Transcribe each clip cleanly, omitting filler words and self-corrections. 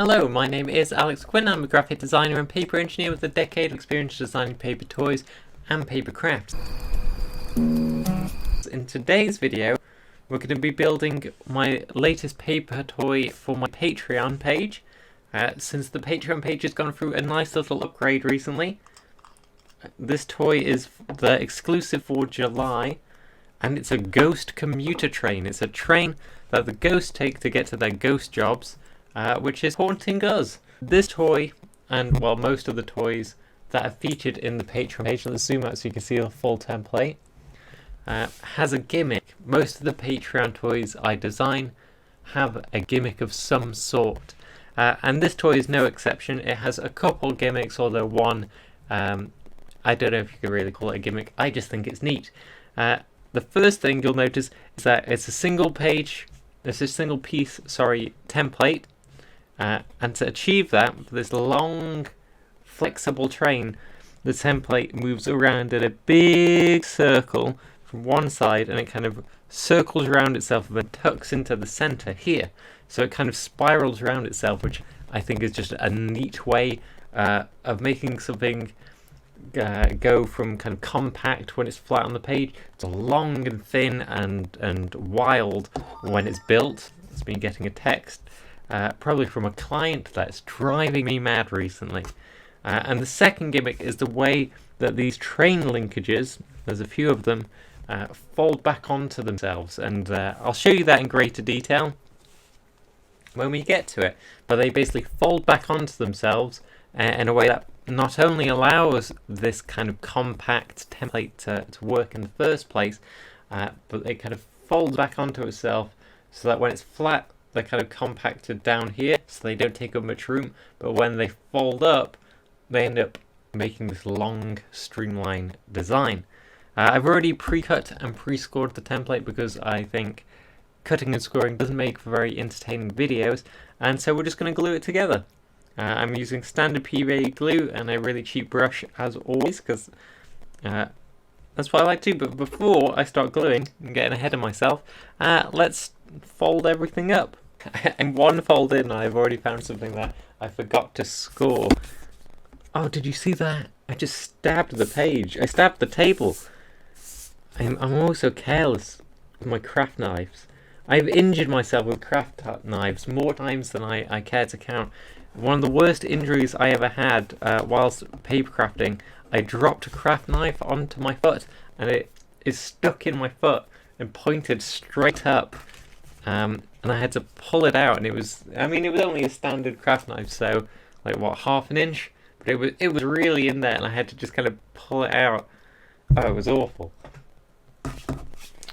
Hello, my name is Alex Quinn. I'm a graphic designer and paper engineer with a decade of experience designing paper toys and paper crafts. In today's video, we're going to be building my latest paper toy for my Patreon page. Since the Patreon page has gone through a nice little upgrade recently, this toy is the exclusive for July, and it's a ghost commuter train. It's a train that the ghosts take to get to their ghost jobs, which is haunting us. This toy, and well, most of the toys that are featured in the Patreon page, let's zoom out so you can see the full template, has a gimmick. Most of the Patreon toys I design have a gimmick of some sort, and this toy is no exception. It has a couple gimmicks, although one, I don't know if you could really call it a gimmick. I just think it's neat. The first thing you'll notice is that it's a single piece, template, and to achieve that, for this long, flexible train, the template moves around in a big circle from one side, and it kind of circles around itself and then tucks into the center here. So it kind of spirals around itself, which I think is just a neat way of making something go from kind of compact when it's flat on the page to long and thin and wild when it's built. It's been getting a text probably from a client that's driving me mad recently. And the second gimmick is the way that these train linkages, there's a few of them, fold back onto themselves, and I'll show you that in greater detail when we get to it. But they basically fold back onto themselves in a way that not only allows this kind of compact template to work in the first place, but it kind of folds back onto itself so that when it's flat, they're kind of compacted down here, so they don't take up much room, but when they fold up, they end up making this long, streamlined design. I've already pre-cut and pre-scored the template because I think cutting and scoring doesn't make for very entertaining videos, and so we're just going to glue it together. I'm using standard PVA glue and a really cheap brush as always, because that's what I like to do. But before I start gluing and getting ahead of myself, let's fold everything up. I'm one fold in and I've already found something that I forgot to score. Oh, did you see that? I just stabbed the page. I stabbed the table. I'm always so careless with my craft knives. I've injured myself with craft knives more times than I care to count. One of the worst injuries I ever had whilst paper crafting, I dropped a craft knife onto my foot and it is stuck in my foot and pointed straight up, and I had to pull it out, and it was only a standard craft knife, so like what, half an inch, but it was really in there, and I had to just kind of pull it out. Oh, it was awful.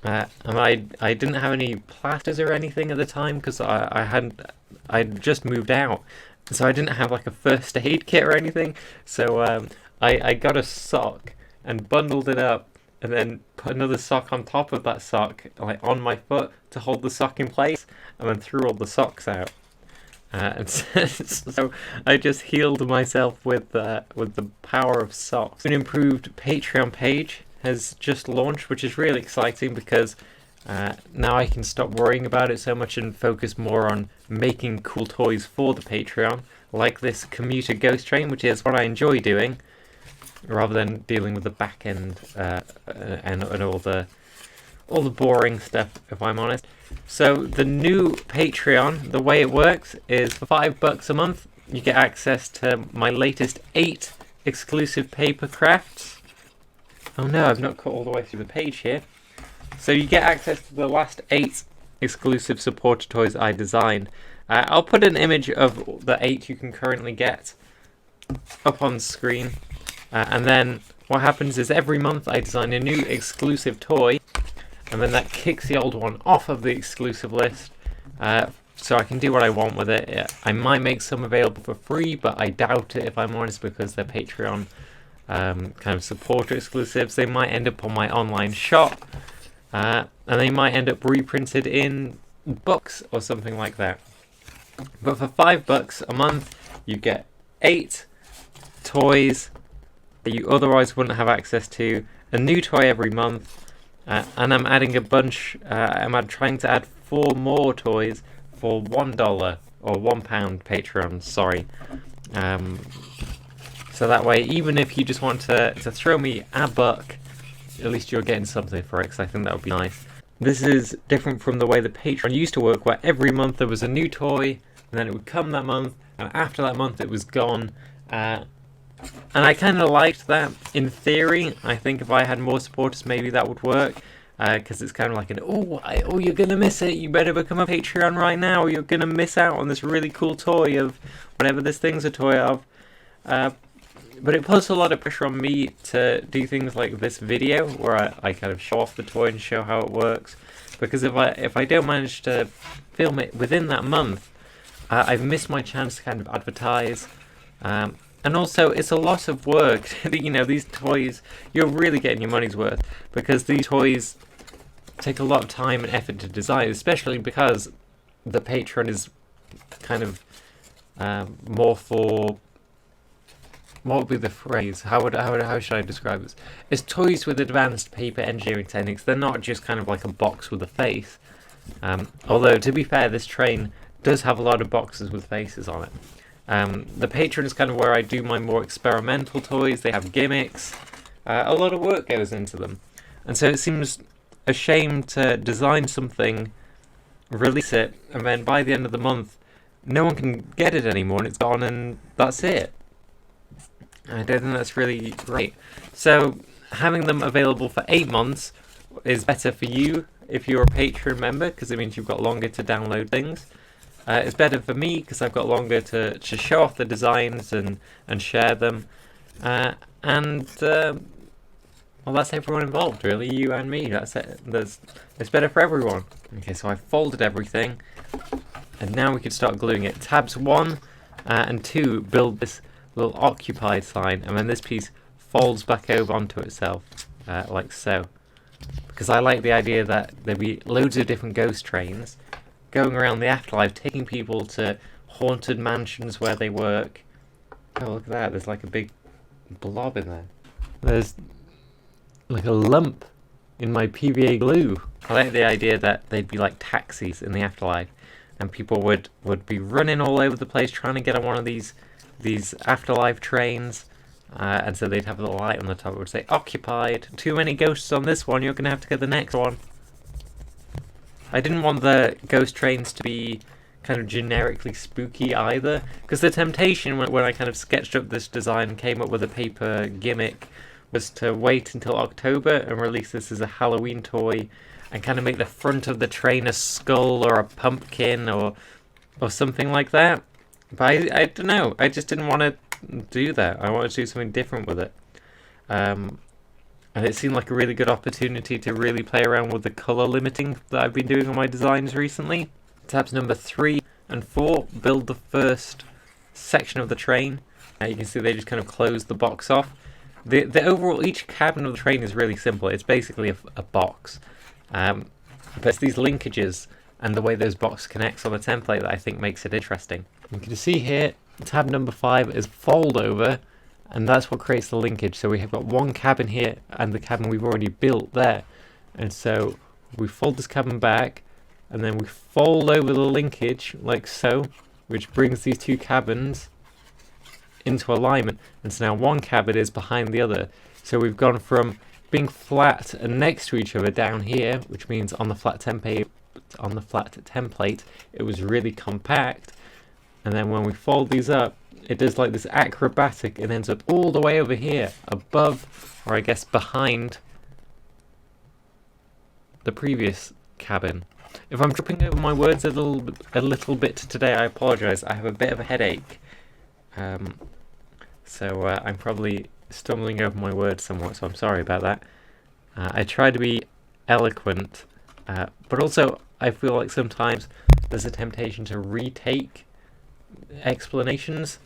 And I didn't have any plasters or anything at the time because I'd just moved out. So I didn't have like a first aid kit or anything, so I got a sock and bundled it up and then put another sock on top of that sock, like on my foot, to hold the sock in place, and then threw all the socks out. And so I just healed myself with the power of socks. An improved Patreon page has just launched, which is really exciting because now I can stop worrying about it so much and focus more on making cool toys for the Patreon, like this commuter ghost train, which is what I enjoy doing, rather than dealing with the back end and all the boring stuff, if I'm honest. So the new Patreon, the way it works is for $5 a month, you get access to my latest 8 exclusive paper crafts. Oh no, I've not cut all the way through the page here. So you get access to the last 8 exclusive supporter toys I designed. I'll put an image of the 8 you can currently get up on screen. And then what happens is every month I design a new exclusive toy, and then that kicks the old one off of the exclusive list, so I can do what I want with it. I might make some available for free, but I doubt it, if I'm honest, because they're Patreon kind of supporter exclusives. They might end up on my online shop, and they might end up reprinted in books or something like that. But for $5 a month, you get 8 toys that you otherwise wouldn't have access to, a new toy every month, and I'm adding a bunch. I'm trying to add 4 more toys for $1 or £1 Patreon, sorry. So that way, even if you just want to throw me a buck, at least you're getting something for it, because I think that would be nice. This is different from the way the Patreon used to work, where every month there was a new toy, and then it would come that month, and after that month it was gone. And I kind of liked that in theory. I think if I had more supporters, maybe that would work. Because it's kind of like oh, you're going to miss it. You better become a Patreon right now, or you're going to miss out on this really cool toy of whatever this thing's a toy of. But it puts a lot of pressure on me to do things like this video, where I kind of show off the toy and show how it works. Because if I don't manage to film it within that month, I've missed my chance to kind of advertise. And also, it's a lot of work. You know, these toys, you're really getting your money's worth, because these toys take a lot of time and effort to design, especially because the Patreon is kind of more for... What would be the phrase? How should I describe this? It's toys with advanced paper engineering techniques. They're not just kind of like a box with a face. Although, to be fair, this train does have a lot of boxes with faces on it. The Patreon is kind of where I do my more experimental toys. They have gimmicks. A lot of work goes into them. And so it seems a shame to design something, release it, and then by the end of the month, no one can get it anymore, and it's gone, and that's it. I don't think that's really great. So having them available for 8 months is better for you if you're a Patreon member, because it means you've got longer to download things. It's better for me because I've got longer to show off the designs and share them. Well, that's everyone involved, really, you and me. That's it. It's better for everyone. Okay, so I folded everything, and now we can start gluing it. Tabs 1 and 2 build this little occupied sign, and then this piece folds back over onto itself, like so. Because I like the idea that there'd be loads of different ghost trains going around the afterlife, taking people to haunted mansions where they work. Oh, look at that, there's like a big blob in there. There's like a lump in my PVA glue. I like the idea that they'd be like taxis in the afterlife, and people would be running all over the place trying to get on one of these afterlife trains, and so they'd have a little light on the top that would say, occupied, too many ghosts on this one, you're going to have to get the next one. I didn't want the ghost trains to be kind of generically spooky either, because the temptation when I kind of sketched up this design and came up with a paper gimmick was to wait until October and release this as a Halloween toy and kind of make the front of the train a skull or a pumpkin or something like that. But I don't know, I just didn't want to do that. I wanted to do something different with it. And it seemed like a really good opportunity to really play around with the colour limiting that I've been doing on my designs recently. Tabs number 3 and 4 build the first section of the train. You can see they just kind of close the box off. The overall, each cabin of the train is really simple. It's basically a box. But it's these linkages and the way those boxes connect on the template that I think makes it interesting. You can see here, tab number 5 is fold over, and that's what creates the linkage. So we have got one cabin here and the cabin we've already built there. And so we fold this cabin back, and then we fold over the linkage like so, which brings these two cabins into alignment. And so now one cabin is behind the other. So we've gone from being flat and next to each other down here, which means on the flat template it was really compact. And then when we fold these up, it does like this acrobatic and ends up all the way over here, above, or I guess behind, the previous cabin. If I'm tripping over my words a little bit today, I apologise. I have a bit of a headache. So I'm probably stumbling over my words somewhat, so I'm sorry about that. I try to be eloquent, but also I feel like sometimes there's a temptation to retake explanations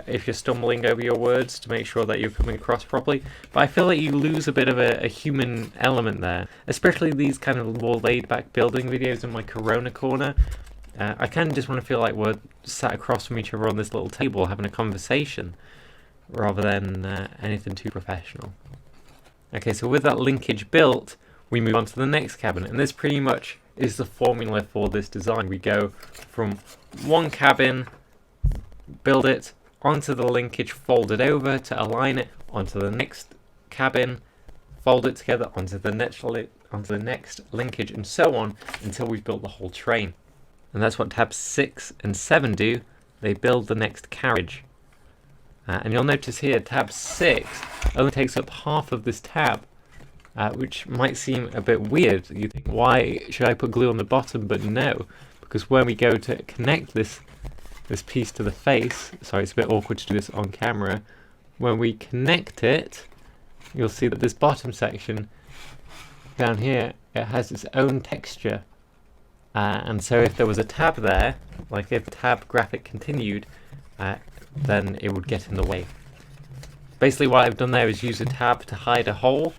if you're stumbling over your words to make sure that you're coming across properly. But I feel like you lose a bit of a human element there, especially these kind of more laid-back building videos in my Corona corner. I kind of just want to feel like we're sat across from each other on this little table having a conversation, rather than anything too professional. Okay, so with that linkage built, we move on to the next cabin, and this pretty much is the formula for this design. We go from one cabin, build it, onto the linkage, fold it over to align it, onto the next cabin, fold it together, onto the next linkage, and so on until we've built the whole train. And that's what tabs 6 and 7 do. They build the next carriage. And you'll notice here, tab 6 only takes up half of this tab, which might seem a bit weird. You think, why should I put glue on the bottom? But no, because when we go to connect this piece to the face, sorry, it's a bit awkward to do this on camera. When we connect it, you'll see that this bottom section down here, it has its own texture. And so if there was a tab there, like if the tab graphic continued, then it would get in the way. Basically what I've done there is use a tab to hide a hole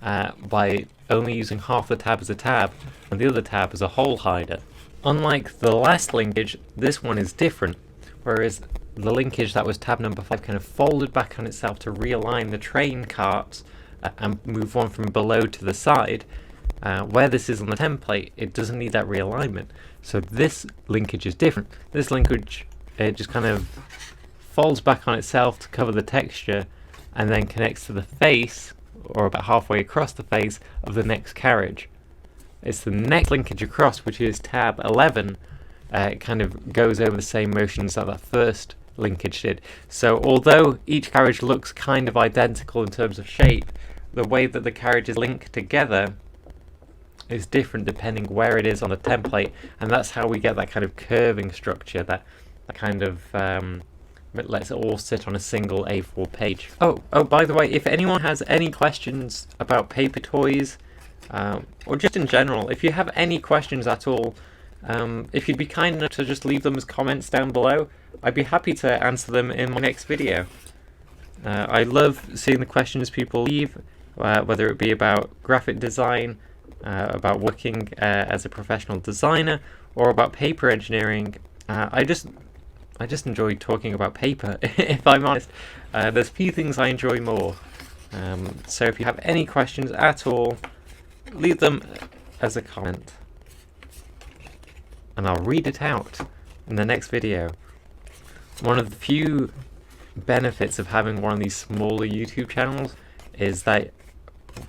by only using half the tab as a tab and the other tab as a hole hider. Unlike the last linkage, this one is different, whereas the linkage that was tab number 5 kind of folded back on itself to realign the train carts and move one from below to the side. Where this is on the template, it doesn't need that realignment. So this linkage is different. This linkage, it just kind of folds back on itself to cover the texture and then connects to the face, or about halfway across the face, of the next carriage. It's the next linkage across, which is tab 11. It kind of goes over the same motions that that first linkage did. So although each carriage looks kind of identical in terms of shape, the way that the carriages link together is different depending where it is on the template, and that's how we get that kind of curving structure that kind of lets it all sit on a single A4 page. Oh, by the way, if anyone has any questions about paper toys, or just in general, if you have any questions at all, if you'd be kind enough to just leave them as comments down below, I'd be happy to answer them in my next video. I love seeing the questions people leave, whether it be about graphic design, about working as a professional designer, or about paper engineering. I just enjoy talking about paper, if I'm honest. There's few things I enjoy more. So if you have any questions at all, leave them as a comment, and I'll read it out in the next video. One of the few benefits of having one of these smaller YouTube channels is that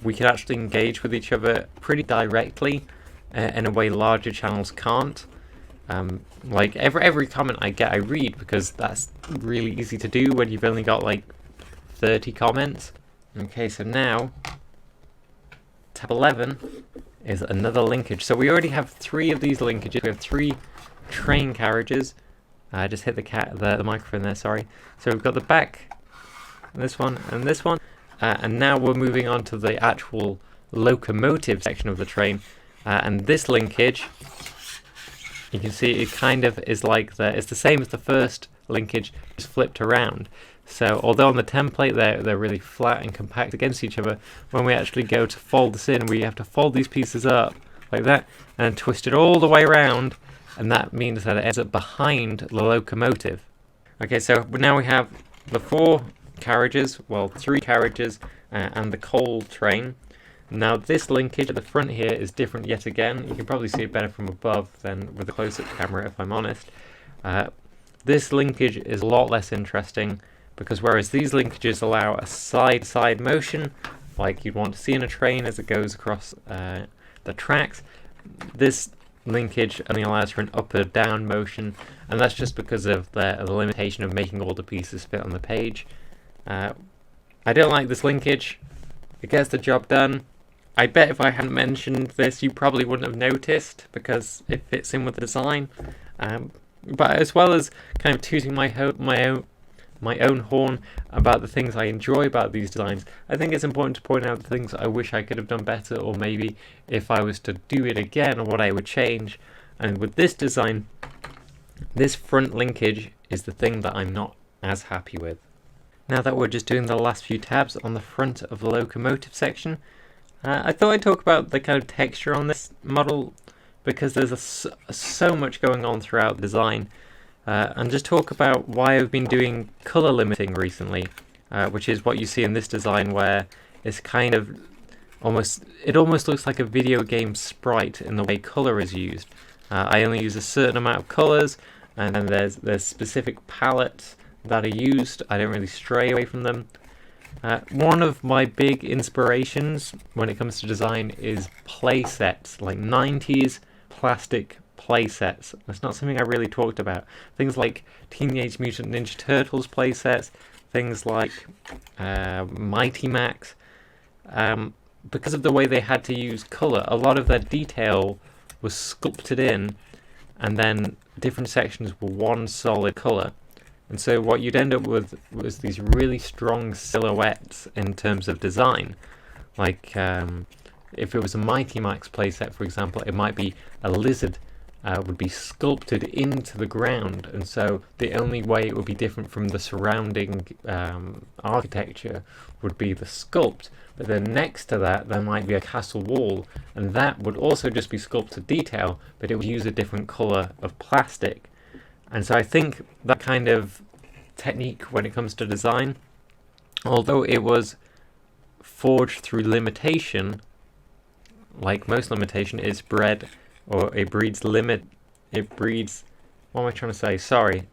we can actually engage with each other pretty directly in a way larger channels can't. Like every comment I get, I read, because that's really easy to do when you've only got like 30 comments. Okay, so now tab 11 is another linkage. So we already have 3 of these linkages. We have 3 train carriages. I just hit the microphone there, sorry. So we've got the back, this one, and this one. And now we're moving on to the actual locomotive section of the train. And this linkage, you can see it kind of is like it's the same as the first linkage, just flipped around. So although on the template they're really flat and compact against each other, when we actually go to fold this in, we have to fold these pieces up like that and twist it all the way around, and that means that it ends up behind the locomotive. Okay, so now we have the 4 carriages, well 3 carriages, and the coal train. Now this linkage at the front here is different yet again. You can probably see it better from above than with a close-up camera, if I'm honest. This linkage is a lot less interesting, because whereas these linkages allow a side-side motion, like you'd want to see in a train as it goes across the tracks, this linkage only allows for an up-or-down motion, and that's just because of the limitation of making all the pieces fit on the page. I don't like this linkage. It gets the job done. I bet if I hadn't mentioned this, you probably wouldn't have noticed, because it fits in with the design. But as well as kind of tooting my own horn about the things I enjoy about these designs, I think it's important to point out the things I wish I could have done better, or maybe if I was to do it again, or what I would change. And with this design, this front linkage is the thing that I'm not as happy with. Now that we're just doing the last few tabs on the front of the locomotive section, I thought I'd talk about the kind of texture on this model, because there's so much going on throughout the design, and just talk about why I've been doing color limiting recently, which is what you see in this design, where it's kind of it almost looks like a video game sprite in the way color is used. I only use a certain amount of colors, and then there's specific palettes that are used. I don't really stray away from them. One of my big inspirations when it comes to design is play sets, like 90s plastic play sets. That's not something I really talked about. Things like Teenage Mutant Ninja Turtles play sets, things like Mighty Max. Because of the way they had to use color, a lot of their detail was sculpted in, and then different sections were one solid color. And so what you'd end up with was these really strong silhouettes in terms of design. Like if it was a Mighty Max playset, for example, it might be a lizard would be sculpted into the ground, and so the only way it would be different from the surrounding architecture would be the sculpt. But then next to that there might be a castle wall, and that would also just be sculpted detail, but it would use a different color of plastic. And so I think that kind of technique when it comes to design, although it was forged through limitation, like most limitation is bred, or it breeds what am I trying to say? Sorry.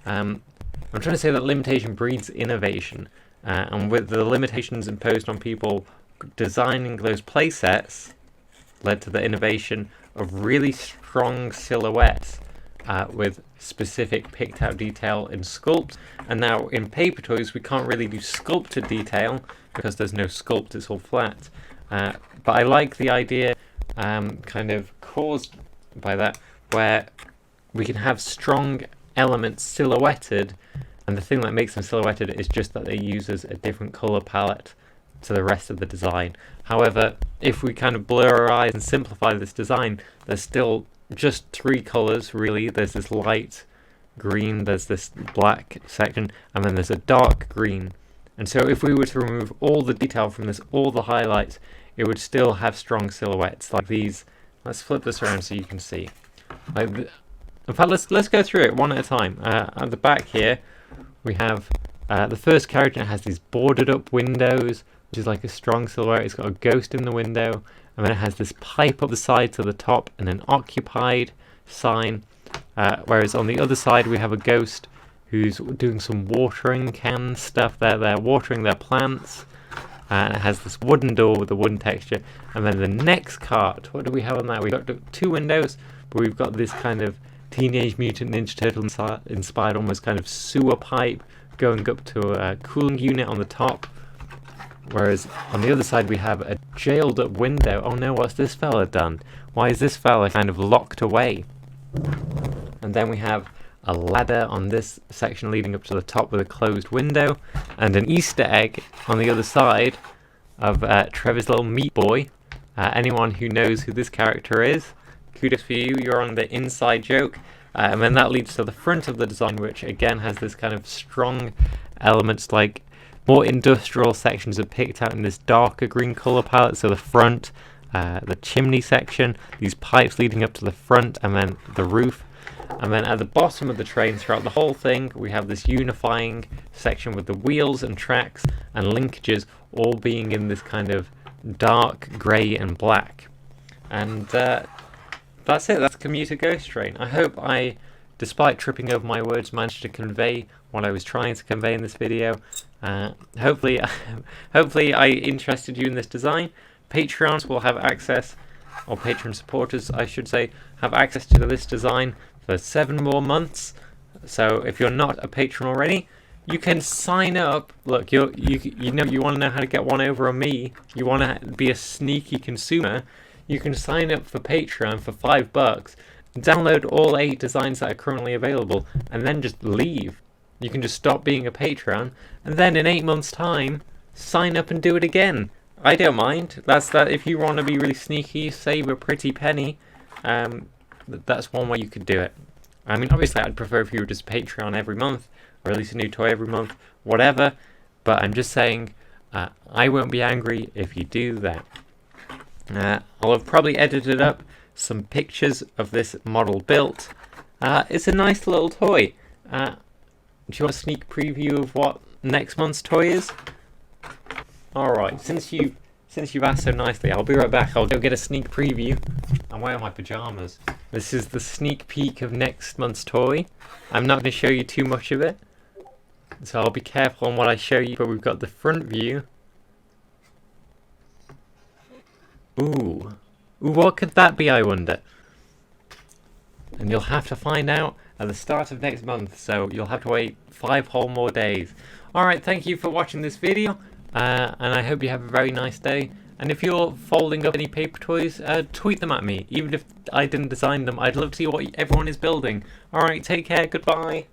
I'm trying to say that limitation breeds innovation. And with the limitations imposed on people designing those playsets led to the innovation of really strong silhouettes with specific picked out detail in sculpt. And now in paper toys we can't really do sculpted detail because there's no sculpt, it's all flat. But I like the idea kind of caused by that, where we can have strong elements silhouetted, and the thing that makes them silhouetted is just that they uses a different color palette to the rest of the design. However, if we kind of blur our eyes and simplify this design, there's still just three colors really. There's this light green, there's this black section, and then there's a dark green. And so if we were to remove all the detail from this, all the highlights, it would still have strong silhouettes like these. Let's flip this around so you can see. In fact, let's go through it one at a time. At the back here, we have the first character has these boarded up windows, which is like a strong silhouette. It's got a ghost in the window, and then it has this pipe up the side to the top and an occupied sign. Whereas on the other side, we have a ghost who's doing some watering can stuff. They're watering their plants. And it has this wooden door with a wooden texture. And then the next cart, what do we have on that? We've got two windows, but we've got this kind of Teenage Mutant Ninja Turtle inspired almost kind of sewer pipe going up to a cooling unit on the top. Whereas on the other side we have a jailed up window. Oh no, what's this fella done? Why is this fella kind of locked away? And then we have a ladder on this section leading up to the top with a closed window, and an Easter egg on the other side of Trevor's little meat boy. Anyone who knows who this character is, kudos for you, you're on the inside joke. And then that leads to the front of the design, which again has this kind of strong elements, like more industrial sections are picked out in this darker green color palette. So the front, the chimney section, these pipes leading up to the front, and then the roof. And then at the bottom of the train, throughout the whole thing, we have this unifying section with the wheels and tracks and linkages all being in this kind of dark grey and black. And that's it. That's Commuter Ghost Train. I hope I, despite tripping over my words, managed to convey what I was trying to convey in this video. Hopefully I interested you in this design. Patreons will have access, or Patreon supporters I should say, have access to this design for 7 more months. So if you're not a patron already, you can sign up. Look, you want to know how to get one over on me, you want to be a sneaky consumer, you can sign up for Patreon for $5, download all 8 designs that are currently available, and then just leave. You can just stop being a patron, and then in 8 months time sign up and do it again. I don't mind. That's that. If you want to be really sneaky, save a pretty penny, that's one way you could do it. I mean, obviously I'd prefer if you were just Patreon every month, or release a new toy every month, whatever, but I'm just saying I won't be angry if you do that. I'll have probably edited up some pictures of this model built. It's a nice little toy. Do you want a sneak preview of what next month's toy is? Alright, since you've since you've asked so nicely, I'll be right back. I'll go get a sneak preview. I'm wearing my pajamas. This is the sneak peek of next month's toy. I'm not going to show you too much of it, so I'll be careful on what I show you, but we've got the front view. Ooh, what could that be, I wonder? And you'll have to find out at the start of next month, so you'll have to wait 5 whole more days. Alright, thank you for watching this video, and I hope you have a very nice day. And if you're folding up any paper toys, tweet them at me. Even if I didn't design them, I'd love to see what everyone is building. Alright, take care, goodbye.